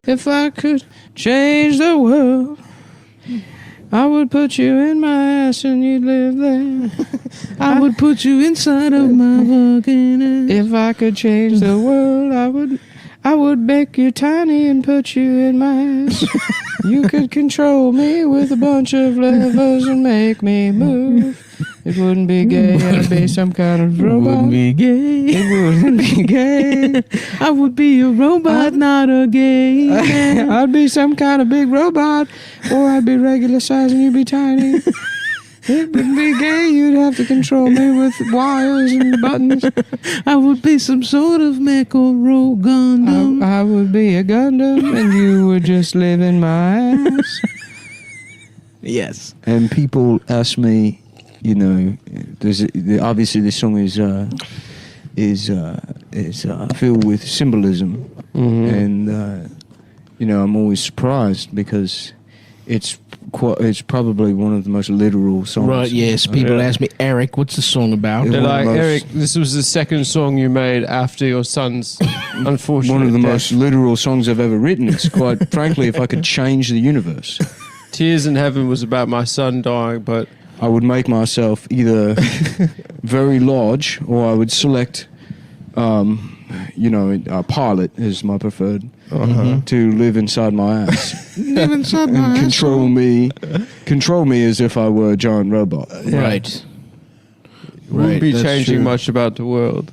If I could change the world, I would put you in my ass and you'd live there. I would put you inside of my fucking ass. If I could change the world, I would make you tiny and put you in my ass. You could control me with a bunch of levers and make me move. It wouldn't be gay, it'd be some kind of robot. It wouldn't be gay. It wouldn't be gay. I would be a robot, not a gay man. I'd be some kind of big robot, or I'd be regular size and you'd be tiny. It wouldn't be gay, you'd have to control me with wires and buttons. I would be some sort of mech or rogue Gundam. I would be a Gundam and you would just live in my ass. Yes. And people ask me, you know, obviously this song is filled with symbolism, and you know, I'm always surprised because it's probably one of the most literal songs. Right, yes. People ask me, Eric, what's the song about? They're like, Eric, this was the second song you made after your son's unfortunate one of the death. most literal songs I've ever written. It's quite frankly, if I could change the universe. Tears in Heaven was about my son dying, but I would make myself either very large, or I would select, you know, a pilot is my preferred, to live inside my ass. Live inside my And ass. control me as if I were a giant robot. Right. wouldn't be that's changing true. much about the world.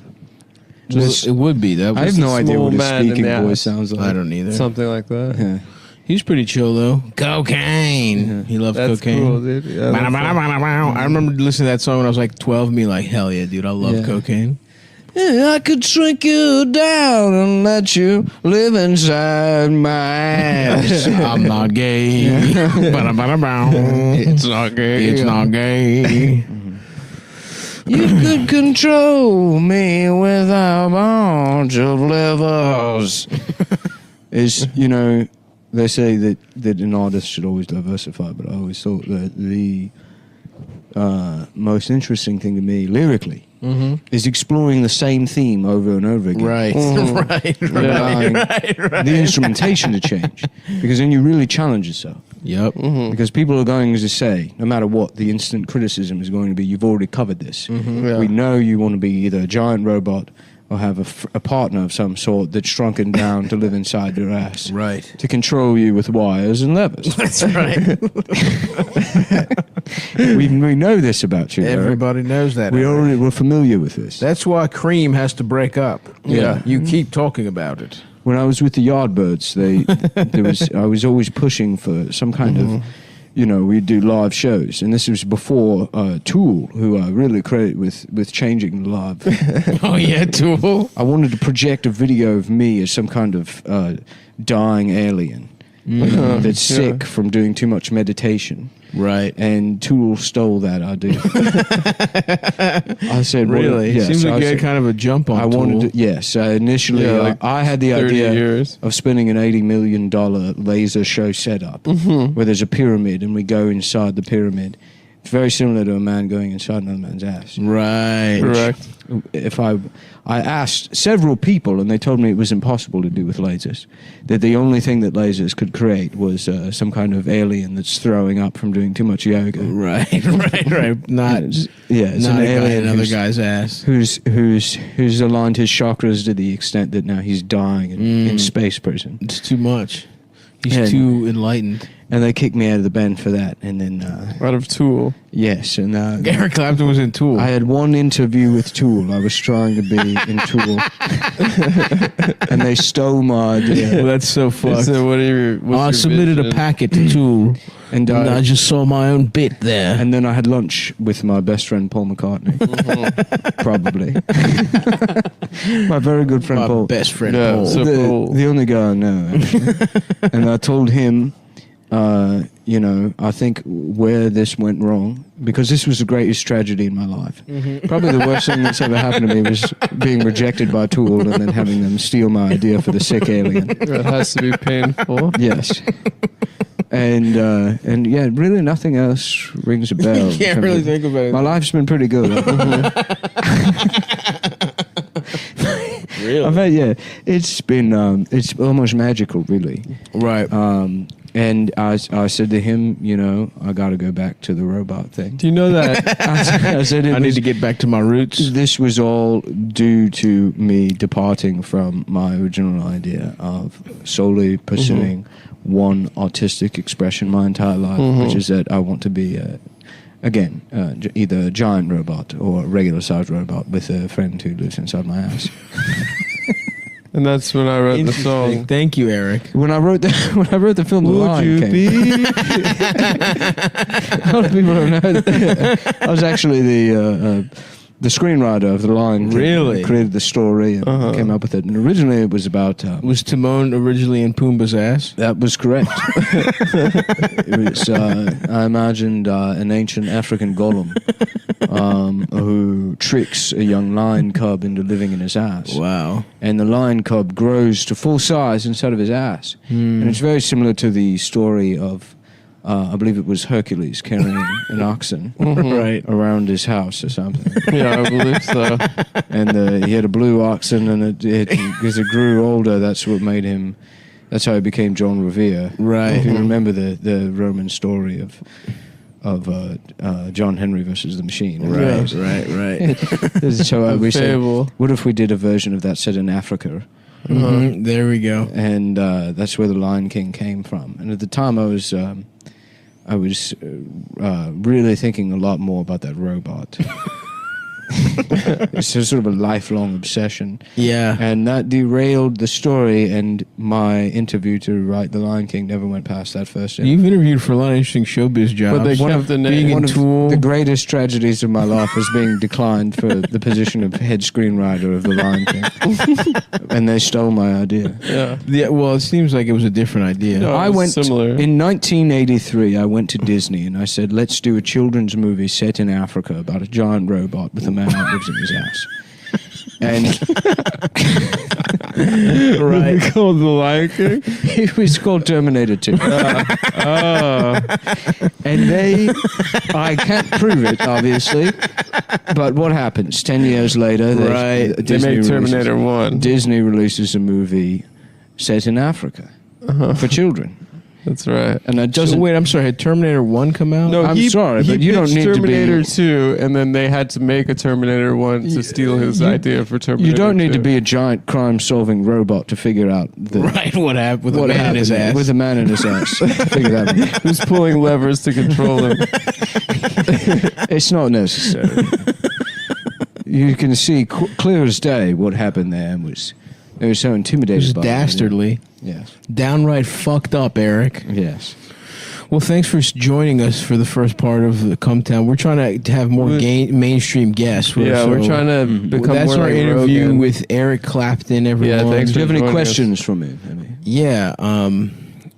It would be. That I was have no idea small what a man in speaking the voice ass. sounds like. I don't either. Something like that. Yeah. He's pretty chill though. Cocaine. He loves That's cocaine. cool, dude. Yeah, that's I remember listening to that song when I was like 12 and being like, hell yeah, dude, I love Yeah. cocaine. Yeah, I could shrink you down and let you live inside my ass. I'm not gay. It's not gay. It's not gay. You could control me with a bunch of levers. Is, you know, they say that an artist should always diversify, but I always thought that the most interesting thing to me lyrically is exploring the same theme over and over again. Right. Right. Allowing the instrumentation to change, because then you really challenge yourself. Yep. Because people are going to say, no matter what, the instant criticism is going to be, you've already covered this. Yeah. We know you want to be either a giant robot or have a partner of some sort that's shrunken down to live inside your ass. Right. To control you with wires and levers. That's right. we know this about you, Eric. Everybody knows that. We're familiar with this. That's why Cream has to break up. Yeah. You keep talking about it. When I was with the Yardbirds, I was always pushing for some kind of, you know, we'd do live shows, and this was before Tool, who I really credit with changing the live. Oh yeah, Tool. I wanted to project a video of me as some kind of dying alien that's sick from doing too much meditation. Right. And Tool stole that idea. I said, Really? Yes, Seems I like you had said- kind of a jump on I Tool. wanted to, yes. Initially, Yeah, like I had the 30 idea years. of spending an $80 million laser show setup where there's a pyramid and we go inside the pyramid. It's very similar to a man going inside another man's ass. Right. Correct. If I asked several people, and they told me it was impossible to do with lasers, that the only thing that lasers could create was some kind of alien that's throwing up from doing too much yoga. Right. Not It's not an a guy in alien another who's- guy's ass. who's aligned his chakras to the extent that now he's dying in space prison. It's too much. He's Yeah. too enlightened. And they kicked me out of the band for that. And then, Out of Tool. yes, and Eric Clapton was in Tool. I had one interview with Tool. I was trying to be in Tool. And they stole my idea. Well, that's so fucked. So what are your, what's I your submitted a vision? packet to Tool, And and I just saw my own bit there. And then I had lunch with my best friend Paul McCartney. Probably. My very good friend my Paul. best friend Yeah, Paul. so- Paul. The only guy I know, actually. And I told him, you know, I think where this went wrong, because this was the greatest tragedy in my life. Probably the worst thing that's ever happened to me was being rejected by Tool and then having them steal my idea for the sick alien. It has to be painful. Yes. And yeah, really nothing else rings a bell. You can't really think about it. My life's been pretty good. Really? Yeah. It's been it's almost magical, really. Right. And I said to him, I got to go back to the robot thing. Do you know that? I said I need to get back to my roots. This was all due to me departing from my original idea of solely pursuing one artistic expression my entire life, which is that I want to be, either a giant robot or a regular sized robot with a friend who lives inside my ass. And that's when I wrote the song. Thank you, Eric. When I wrote the film, The Lion King. A lot of people don't know that. I was actually the screenwriter of The Lion King. Really? Created the story and came up with it. And originally it was about... was Timon originally in Pumbaa's ass? That was correct. It was, I imagined an ancient African golem who tricks a young lion cub into living in his ass. Wow. And the lion cub grows to full size inside of his ass. And it's very similar to the story of, I believe it was Hercules carrying an oxen Right. around his house or something. Yeah, I believe so. And he had a blue oxen, and as it grew older, that's what made him... That's how he became John Revere. Right. If you remember the Roman story of John Henry versus the Machine. Right. So we said, Fable. what if we did a version of that set in Africa? There we go. And that's where the Lion King came from. And at the time, I was really thinking a lot more about that robot. It's sort of a lifelong obsession. Yeah. And that derailed the story, and my interview to write The Lion King never went past that first interview. You've interviewed for a lot of interesting showbiz jobs. But they kept the name. Being One in of Tool. the greatest tragedies of my life was being declined for the position of head screenwriter of The Lion King. And they stole my idea. Yeah, well, it seems like it was a different idea. No. I went similar. in 1983. I went to Disney and I said, "Let's do a children's movie set in Africa about a giant robot with a man that lives in his ass." And Right. Called The Lion King? it was called Terminator 2. And I can't prove it, obviously. But what happens? 10 years later, Right. They made Terminator 1. Disney releases a movie set in Africa for children. That's right. And that So doesn't... wait, I'm sorry. Had Terminator 1 come out? No, I'm sorry, but you don't pitched need to be- Terminator 2, and then they had to make a Terminator 1 to steal his idea for Terminator 2. You don't need to be a giant crime-solving robot to figure out Right, what happened with what a man in happened his ass? with a man in his ass. Figure that out. Who's pulling levers to control him? It's not necessary. You can see clear as day what happened there, and they were so intimidated. It was by it. dastardly. Yes. Downright fucked up, Eric. Yes. Well, thanks for joining us for the first part of the Come Town. We're trying to have more mainstream guests. We're trying to become That's more our like interview Rogan. with Eric Clapton, everyone. Yeah, thanks Do you have any joining us. questions for me? Yeah.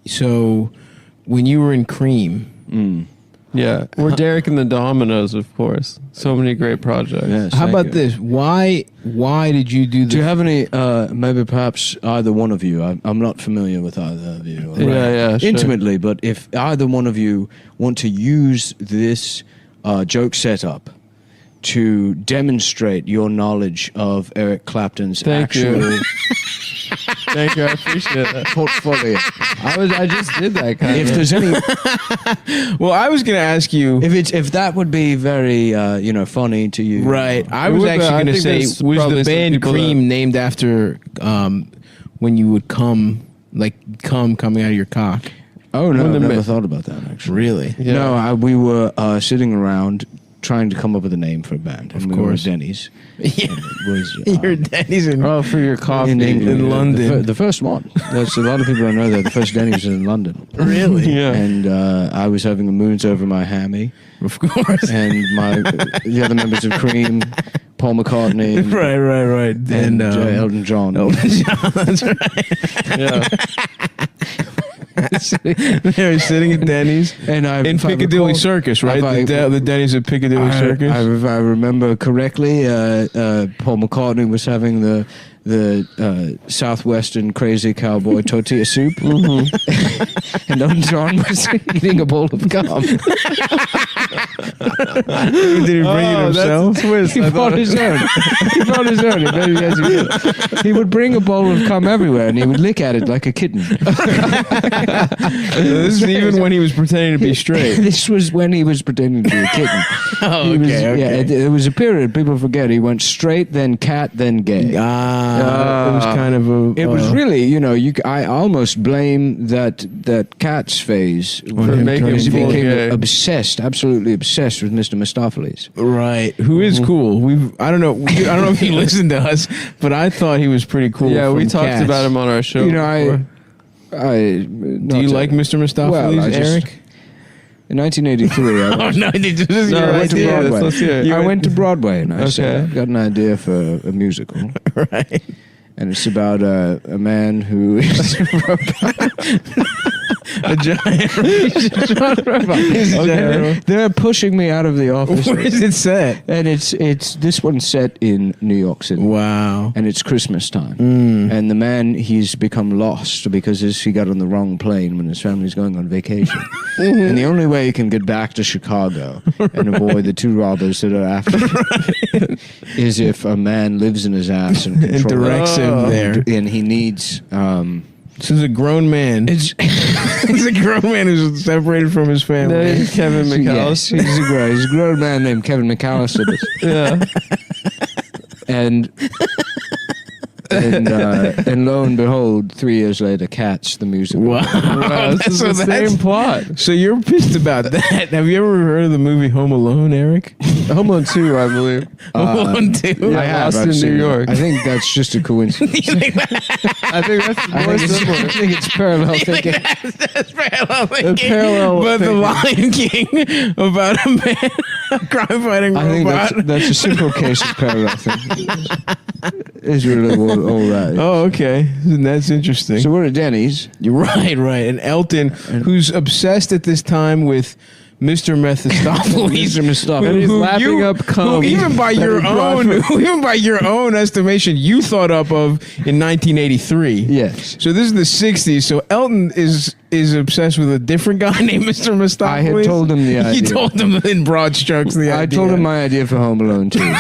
So, when you were in Cream, Yeah, we're Derek and the Dominoes, of course. So many great projects. Yes. how thank about you. this? Why did you do this? Do you have any? Maybe perhaps either one of you. I'm not familiar with either of you. Yeah, sure. Intimately, but if either one of you want to use this joke setup to demonstrate your knowledge of Eric Clapton's Thank you. actual Thank you, I appreciate that. portfolio, I just did that kind if of. there's any, Well, I was going to ask you. if that would be very funny to you, Right. I It was would be. actually I going to think say, there's was probably the some band people Cream named after when you would come, like coming out of your cock? Oh no, When I've the never ma- thought about that actually. Really? Yeah. No, we were sitting around trying to come up with a name for a band. And Of we were course. at Denny's. Yeah. And it was, Your daddy's in. Oh, for your coffee. in England, in London. The first one. There's a lot of people don't know that the first Denny's was in London. Really? Yeah. And I was having the moons over my hammy, Of course. and the other members of Cream, Paul McCartney, Right. and Elton John. Elton John, that's right. Yeah. They were sitting at Denny's And in Piccadilly Circus, right? The Denny's at Piccadilly Circus. If I remember correctly, Paul McCartney was having the Southwestern crazy cowboy tortilla soup, and Elton John was eating a bowl of gum. Did he bring it himself? That's a twist. He brought his own. He brought his own. He would bring a bowl of cum everywhere, and he would lick at it like a kitten. This is even when he was pretending to be straight. This was when he was pretending to be a kitten. Oh, He was- okay. Yeah, it was a period people forget. He went straight, then cat, then gay. It was kind of a. It was really, I almost blame that Cat's phase On for him making because he full became gay. obsessed, absolutely obsessed with Mr. Mistopheles. right. Who is cool? I don't know if he listened to us, but I thought he was pretty cool. Yeah, we from talked Cats. about him on our show. Do Do you like Mr. Mistopheles, Eric? In 1983, I went, no, this is No, your I went to idea. Broadway. Let's hear it. I went to Broadway and I said, Okay. I've got an idea for a musical. Right. And it's about a man who is A giant. Okay, they're pushing me out of the office. Where is it set? And it's this one's set in New York City. Wow. And it's Christmas time. Mm. And the man, he's become lost because he got on the wrong plane when his family's going on vacation. And the only way he can get back to Chicago and avoid the two robbers that are after him is if a man lives in his ass and And controls directs him there. And he needs... This is a grown man. He's a grown man who's separated from his family. No, Kevin Yes, McAllister. he's a grown man named Kevin McAllister. Yeah. And lo and behold, 3 years later, Cats, the musical. Wow. Wow, this is the same plot. So you're pissed about that. Have you ever heard of the movie Home Alone, Eric? Home Alone 2, I believe. Home Alone 2? Yeah, I have. Lost I've in seen New it. York. I think that's just a coincidence. I think that's more similar. I think it's parallel thinking. That's parallel The parallel But The thinking. Lion King about a man, a crime-fighting I think robot. that's a simple case of parallel thinking. It's really all right. Oh, okay. That's interesting. So we're at Denny's. You're right. And Elton, who's obsessed at this time with Mr. Mephistopheles. Mr. Mistopheles. And he's lapping up cum. Who even by your own estimation, you thought up of in 1983. Yes. So this is the 60s. So Elton is obsessed with a different guy named Mr. Mephistopheles. I had told him the idea. You told him in broad strokes the idea. I told him my idea for Home Alone 2.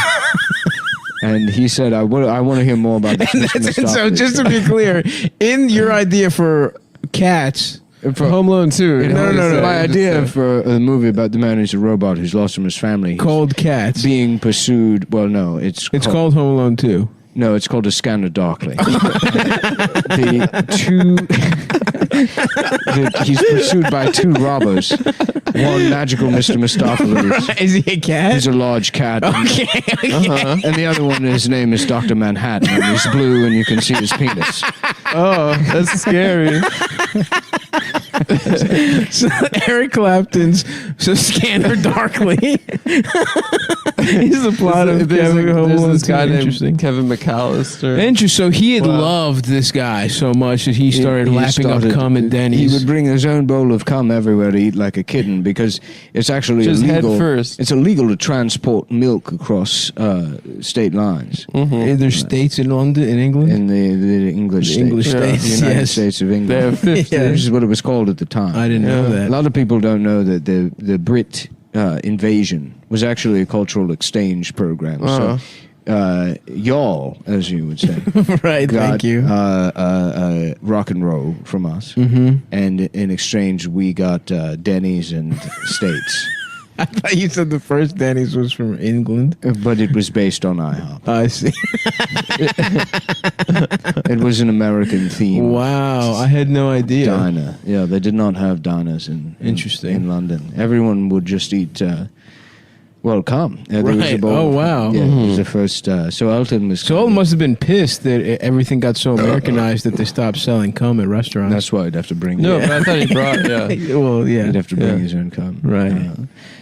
And he said, I want to hear more about this. Mr. And so Mistopheles." just to be clear, in your idea for Cats... For Home Alone 2. No. My idea for a movie about the man who's a robot who's lost from his family. He's called Cats. being pursued. Well, no, it's called Home Alone 2. No, it's called A Scanner Darkly. He's pursued by two robbers. One magical Mr. Mistopheles. Is he a cat? He's a large cat. Okay. And the other one, his name is Dr. Manhattan. And he's blue and you can see his penis. Oh, that's scary. So Eric Clapton's Scanner Darkly. He's the plot of Kevin Home There's Alone this 2. guy Interesting. named Kevin McAllister. Interesting. So he had Wow. loved this guy so much that he started He lapping started- up cum at He Denny's. would bring his own bowl of cum everywhere to eat like a kitten because it's actually Just head illegal. first. It's illegal to transport milk across state lines There's states in London, in England. in the English The states. English The states, United yes. States of England. They have 50. Yeah. Which is what it was called at the time. I didn't know A that. lot of people don't know that the Brit invasion was actually a cultural exchange program. Uh-huh. So, y'all, as you would say, Right. got Thank you. rock and roll from us, Mm-hmm. and in exchange we got Denny's and States. I thought you said the first Denny's was from England. But it was based on IHOP. I see. It was an American theme. Wow, I had no idea. Diner. Yeah, they did not have diners Interesting. in London. Everyone would just eat. Come. There was a Right. bowl. Oh, wow. Yeah, it was the first. So Elton was. So Elton must have been pissed that everything got so Americanized that they stopped selling cum at restaurants. That's why he'd have to bring. No, but I thought he brought, yeah. Well, yeah. He'd have to bring Yeah. his own cum. Right.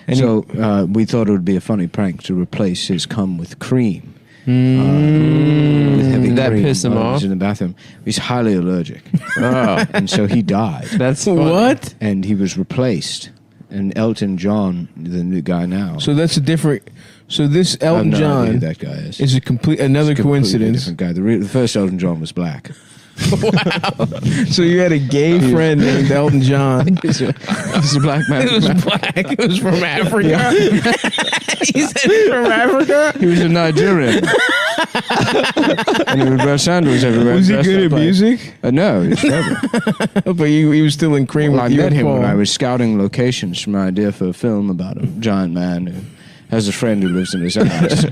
And So we thought it would be a funny prank to replace his cum with cream. Mm. With heavy That cream piss him while he off? was in the bathroom. He's highly allergic, Oh, and so he died. that's funny. What? And he was replaced. And Elton John, the new guy now. So that's a different. So this I have Elton no idea John who that guy is. is a complete another It's a completely coincidence. different guy. The first Elton John was black. Wow. So you had a gay friend named Elton John. He's a black man. It was black. It was from Africa. He said he's from Africa? He was a Nigerian. And he would wear sandals everywhere. Was he dressed good up at like- music? No, he was terrible. But he was still in cream Well, I with you met and him when Paul. I was scouting locations for my idea for a film about a giant man who has a friend who lives in his house.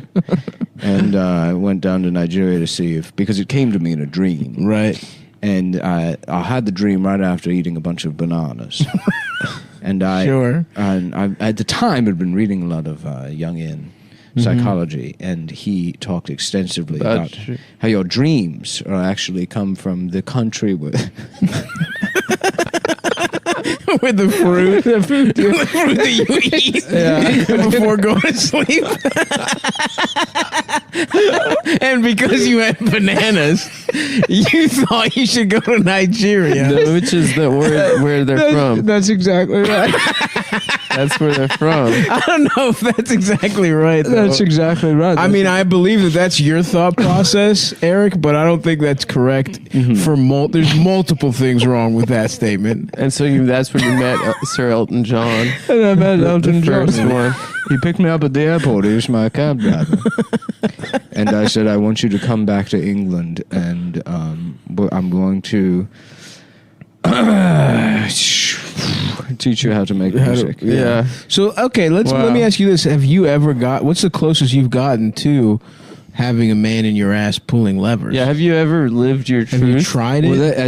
And I went down to Nigeria to see because it came to me in a dream. Right. And I had the dream right after eating a bunch of bananas. And Sure. I at the time had been reading a lot of Jungian psychology, and he talked extensively about how your dreams are actually come from the country where With the fruit. The fruit that you eat before going to sleep. And because you had bananas, you thought you should go to Nigeria. Which is the word where they're from. That's exactly right. That's where they're from. I don't know if that's exactly right, though. That's exactly right. I mean, I believe that that's your thought process, Eric, but I don't think that's correct. For there's multiple things wrong with that statement. And so that's where you met Sir Elton John. And I met Elton John. First one. He picked me up at the airport. He was my cab driver. And I said, I want you to come back to England, and I'm going to teach you how to make music. Yeah. So, okay, let me ask you this. Have you ever what's the closest you've gotten to having a man in your ass pulling levers? Yeah. Have you ever lived your Have you truth? tried Well, it?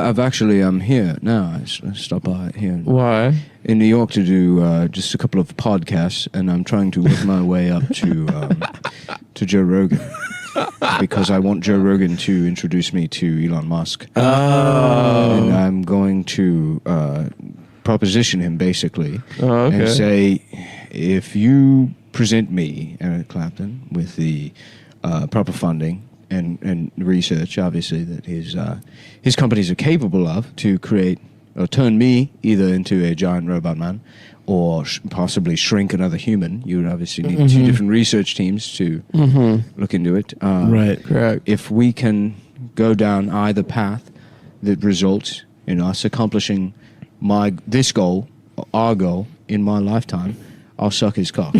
I've actually, I'm here now. I stopped by here Why? in New York to do just a couple of podcasts, and I'm trying to work my way up to Joe Rogan. Because I want Joe Rogan to introduce me to Elon Musk. And I'm going to proposition him, basically, okay. and say, if you present me, Eric Clapton, with the proper funding and research, obviously, that his companies are capable of to create or turn me either into a giant robot man or possibly shrink another human. You would obviously need two different research teams to look into it. Right. Correct. If we can go down either path that results in us accomplishing this goal, our goal, in my lifetime, I'll suck his cock.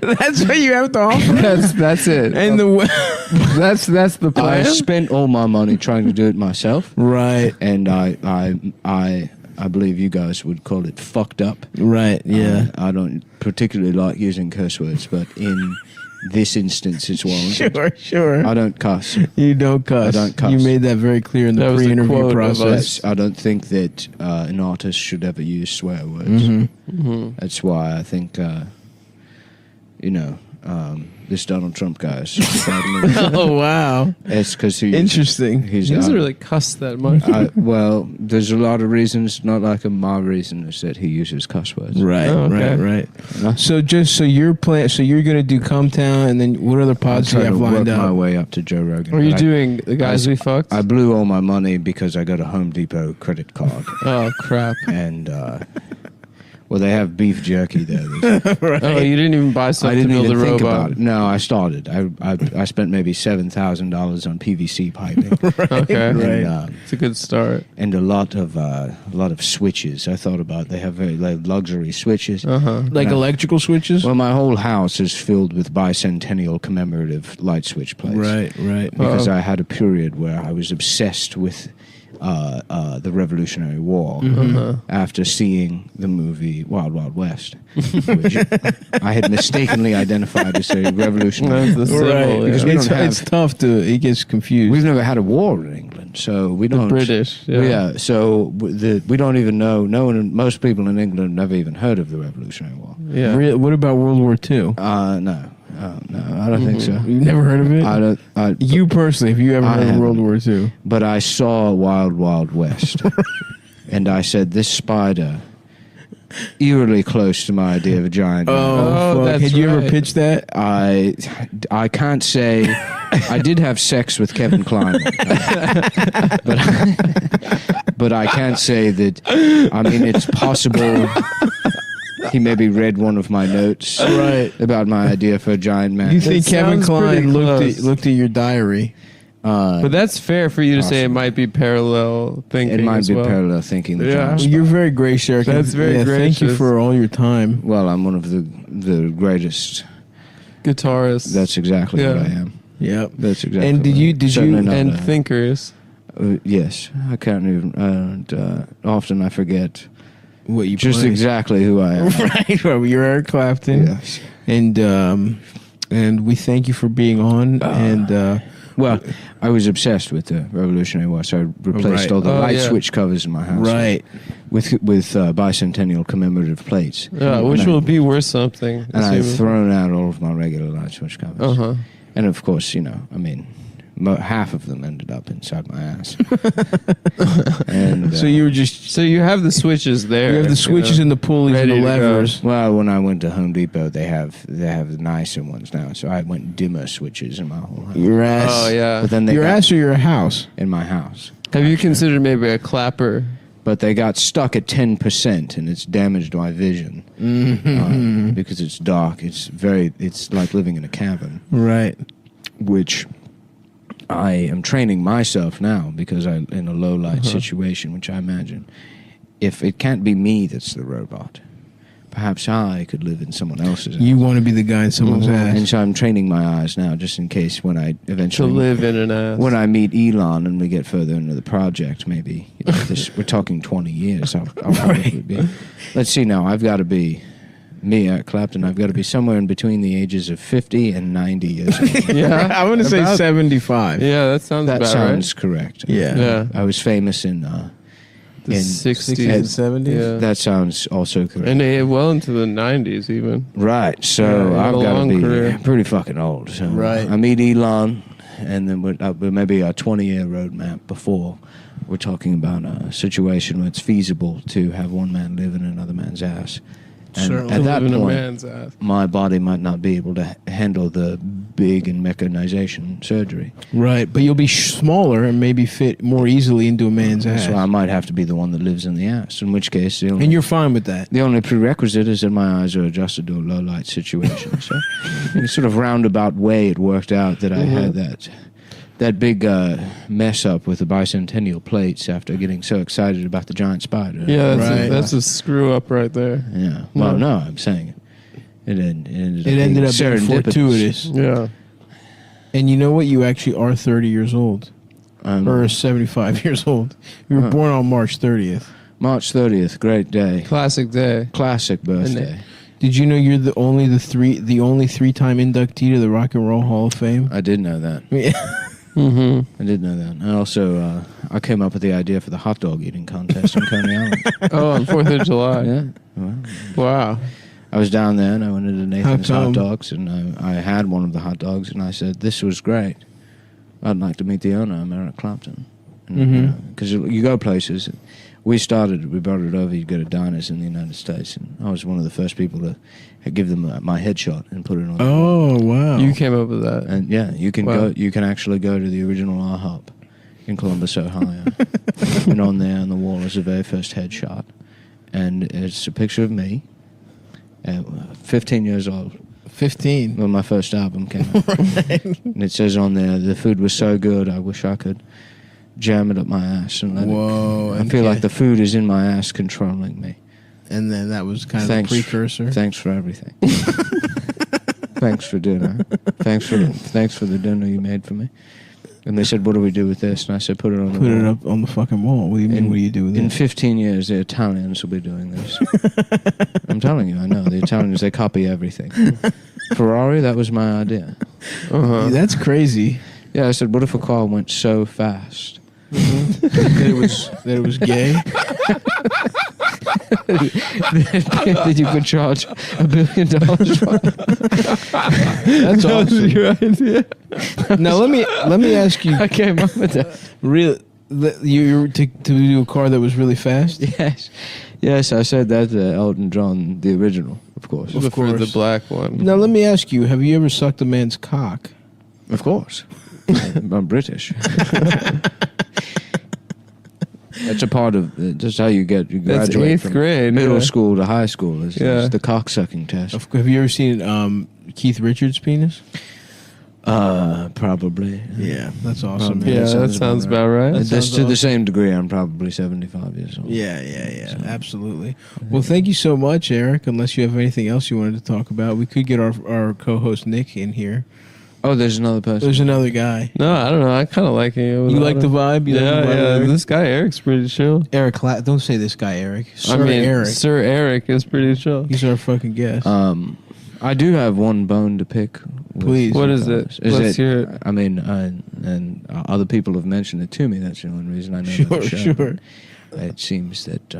That's what you have to offer? That's it. And that's the I plan. spent all my money trying to do it myself, Right. and I believe you guys would call it fucked up. Right, yeah. I don't particularly like using curse words, but in this instance, it's warranted. Sure. I don't cuss. You don't cuss. I don't cuss. You made that very clear in the That was the pre-interview quote of process. I don't think that an artist should ever use swear words. That's why I think, this Donald Trump guy is Oh, wow. it's because Interesting. He's He doesn't really cuss that much. well, there's a lot of reasons. Not like my reason is that he uses cuss words. Right, Oh, okay. right. No? So you're going to do Come Town, and then what other I'm pods do you trying have to work lined my up? way up to Joe Rogan. Are you But doing the guys we fucked? I blew all my money because I got a Home Depot credit card, Oh crap! and they have beef jerky there. Right. Oh, you didn't even buy I something to didn't build even a think robot. about it. No, I started. I spent maybe $7,000 on PVC piping. Okay, And, it's a good start. and a lot of switches. I thought about they have very luxury switches. Like No. electrical switches? Well, my whole house is filled with bicentennial commemorative light switch plates. Right. Because I had a period where I was obsessed with the Revolutionary War after seeing the movie Wild Wild West, which I had mistakenly identified as a revolutionary. That's the symbol. Right. Because yeah. we don't have- It's tough it gets confused. We've never had a war in England, so we don't. British, yeah. So we don't even know. No one, most people in England have never even heard of the Revolutionary War. Yeah. What about World War II? No, I don't think so. You've never heard of it? I don't. You personally, have you ever I heard of haven't. World War II? But I saw Wild Wild West, and I said, this spider, eerily close to my idea of a giant. Oh, fuck. that's Had you ever right. pitched that? I can't say. I did have sex with Kevin Klein, but I can't say that. I mean, it's possible. he maybe read one of my notes Right. about my idea for a giant man. You think Kevin sounds pretty Kline close. looked at your diary? But that's fair for you to say it might be parallel thinking. It might as be well. parallel thinking. The Yeah. giant You're spy. very gracious, Eric. That's very Thank you gracious. for all your time. Well, I'm one of the greatest. Guitarists. That's exactly what I am. Yep. That's exactly. And did what I you- am. did Certainly you- not and a- thinkers. Yes, I can't even. Often I forget What you just play. exactly who I am. Right. Well, you're Eric Clapton. Yes. And we thank you for being on. Well, I was obsessed with the Revolutionary War, so I replaced Right. all the Oh, light yeah. switch covers in my house. Right. With bicentennial commemorative plates. Yeah, which will be worth something. And I've thrown out all of my regular light switch covers. Uh-huh. And of course, half of them ended up inside my ass. And So you were just So you have the switches there. you have the switches and the pulleys and the ready to go. levers. well, when I went to Home Depot, they have the nicer ones now. So I went dimmer switches in my whole house. Your ass. Oh, yeah. But then they Your got ass or your house? in my house. Have you considered maybe a clapper? But they got stuck at 10%, and it's damaged my vision because it's dark. It's like living in a cavern, Right. which I am training myself now because I'm in a low light situation, which I imagine if it can't be me that's the robot, perhaps I could live in someone else's. You want to be the guy in someone's and ass. so I'm training my eyes now, just in case when I To eventually live in an ass. when I meet Elon and we get further into the project, maybe we're talking 20 years. I'll probably be. Let's see now. I've got to be me, Eric Clapton. I've got to be somewhere in between the ages of 50 and 90 years old. Yeah. I'm going to say About- 75. Yeah, that sounds That about sounds correct. Yeah. Yeah. I was famous in. The in 60s and 70s? Yeah. That sounds also correct. And well into the 90s even. Right. So Yeah, you had I've a got to long be career. pretty fucking old. So Right. I meet Elon, and then we're maybe a 20-year roadmap before we're talking about a situation where it's feasible to have one man live in another man's ass. And Certainly. at To that live in a point, man's ass. my body might not be able to handle the big and mechanization surgery. Right. But you'll be smaller and maybe fit more easily into a man's ass. So I might have to be the one that lives in the ass, in which case the only, And you're fine with that. the only prerequisite is that my eyes are adjusted to a low light situation. So in a sort of roundabout way it worked out that I had that big mess up with the bicentennial plates after getting so excited about the giant spider. Yeah, Right. that's a screw up right there. Yeah. Well, no, I'm saying it. It ended It ended up being serendipitous. fortuitous. Yeah. And you know what? You actually are 30 years old. Or 75 years old. You were born on March 30th. March 30th, great day. Classic day. Classic birthday. Did you know you're the only three-time inductee to the Rock and Roll Hall of Fame? I did know that. Mm-hmm. I did know that. And also, I came up with the idea for the hot dog eating contest in Coney Island. Oh, on 4th of July. Yeah. Well, Wow. I was down there and I went into Nathan's How come? Hot Dogs and I had one of the hot dogs and I said, "This was great. I'd like to meet the owner, I'm Eric Clapton." Because you go places. We brought it over. You go to diners in the United States, and I was one of the first people to give them my headshot and put it on. Oh, wow. You came up with that. And yeah, you can Wow. go. You can actually go to the original IHOP in Columbus, Ohio, and on there on the wall is the very first headshot, and it's a picture of me, 15 years old 15. when my first album came out, and it says on there, "The food was so good, I wish I could jam it up my ass and let Whoa. it. I feel like the food is in my ass controlling me." And then that was kind Thanks. of the precursor. Thanks for everything. Thanks for dinner. Thanks for the dinner you made for me. And they said, "What do we do with this?" And I said, "Put it on the Put wall." it up on the fucking wall. What do you mean? What do you do with In it? 15 years, the Italians will be doing this. I'm telling you, I know. The Italians, they copy everything. Ferrari, that was my idea. That's crazy. Yeah, I said, what if a car went so fast? that it was gay. that you could charge $1 billion for it? That's awesome. your idea. Now let me ask you. I came up with that. You to do a car that was really fast. Yes, I said that to Elton John, the original, of course. Of For course. the black one. Now let me ask you: have you ever sucked a man's cock? Of course. I'm British. That's a part of. That's how you That's graduate 8th from grade. middle yeah. school to high school. Is the cocksucking test. Have you ever seen Keith Richards' penis? Probably. Yeah, that's awesome. Probably. Man. Yeah, that sounds about right. Just to the same degree, I'm probably 75 years old. Yeah, absolutely. Well, thank you so much, Eric. Unless you have anything else you wanted to talk about, we could get our co-host Nick in here. Oh, there's another person. There's another guy. No, I don't know. I kind of like it. You like the vibe? You like the vibe, Yeah. Eric? This guy Eric's pretty chill. Eric, don't say this guy, Eric. Eric. Sir Eric is pretty chill. He's our fucking guest. I do have one bone to pick. Please. What is it? Let's hear it. I mean, and other people have mentioned it to me. That's the only reason I know about the show. Sure. It seems that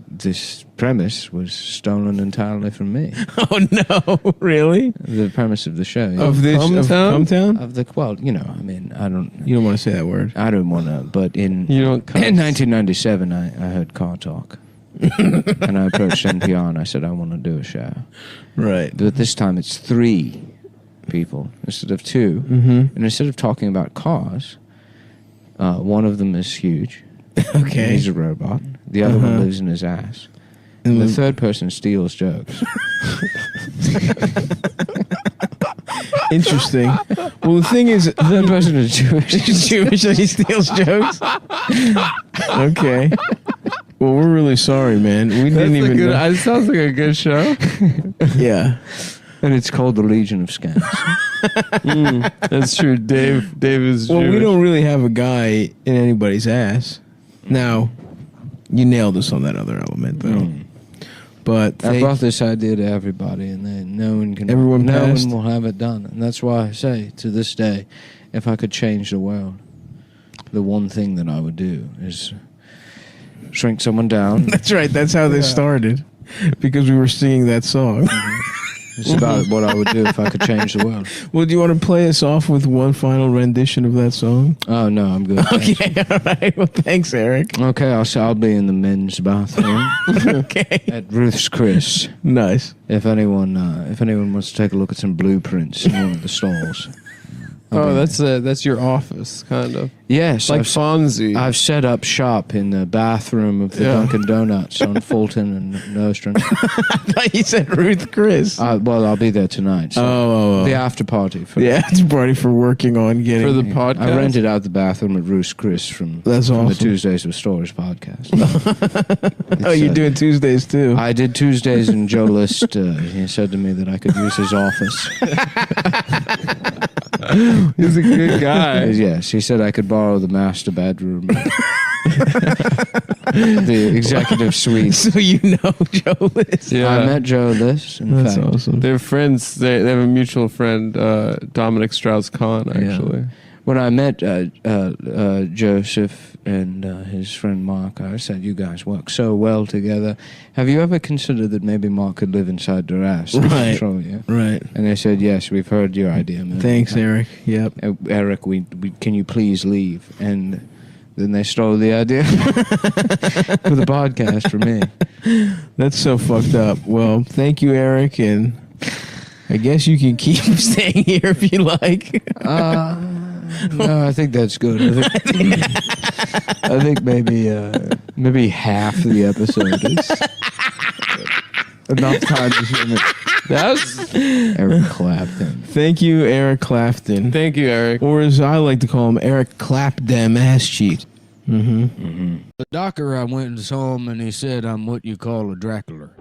this premise was stolen entirely from me. Oh no! Really? The premise of the show. Of this Cumtown? Of the I mean, I don't. You don't want to say that word. I don't want to. But in You don't cuss. in 1997, I heard Car Talk, and I approached NPR and I said I want to do a show. Right. But this time it's 3 people instead of 2. Mm-hmm. And instead of talking about cars, one of them is huge. Okay. He's a robot. The other one lives in his ass. And the third person steals jokes. Interesting. Well, the thing is, The third person is Jewish. he's Jewish and he steals jokes. Okay. Well, we're really sorry, man. We didn't even. know. It sounds like a good show. Yeah. And it's called the Legion of Scams. That's true. Dave is Well, Jewish. we don't really have a guy in anybody's ass. Now, you nailed us on that other element, though. But I brought this idea to everybody, and no one passed? will have it done. And that's why I say, to this day, if I could change the world, the one thing that I would do is shrink someone down. That's right. That's how this started, because we were singing that song. It's about what I would do if I could change the world. Well, do you want to play us off with one final rendition of that song? Oh, no, I'm good. Okay, all right. Well, thanks, Eric. Okay, I'll be in the men's bathroom Okay. at Ruth's Chris. Nice. If anyone wants to take a look at some blueprints in one of the stalls. Oh, that's your office, kind of. Yes, Like Fonzie. I've set up shop in the bathroom of the Dunkin' Donuts on Fulton and Nostrum. I thought you said Ruth Chris. Well, I'll be there tonight. So Oh. the after party. It's a party for working on getting. For the podcast? I rented out the bathroom at Ruth's Chris from the awesome. Tuesdays with Stories podcast. You're doing Tuesdays too. I did Tuesdays, and Joe List, he said to me that I could use his office. He's a good guy. Yes, he said I could borrow the master bedroom. The executive suite. So you know Joe List. Yeah. I met Joe List. In That's fact. awesome. They're friends. They have a mutual friend, Dominic Strauss-Kahn, actually. When I met Joseph and his friend Mark, I said, "You guys work so well together. Have you ever considered that maybe Mark could live inside their ass and Right. control you?" Right. And they said, "Yes, we've heard your idea, man. Thanks, Eric. Yep. Eric, we can you please leave?" And then they stole the idea for the podcast for me. That's so fucked up. Well, thank you, Eric, and I guess you can keep staying here if you like. No, I think that's good. I think maybe half the episode is enough time to hear it. That's. Eric Clapton. Thank you, Eric Clapton. Thank you, Eric. Or as I like to call him, Eric Clap Dem Ass Cheat. The doctor, I went and saw him, and he said I'm what you call a Dracula.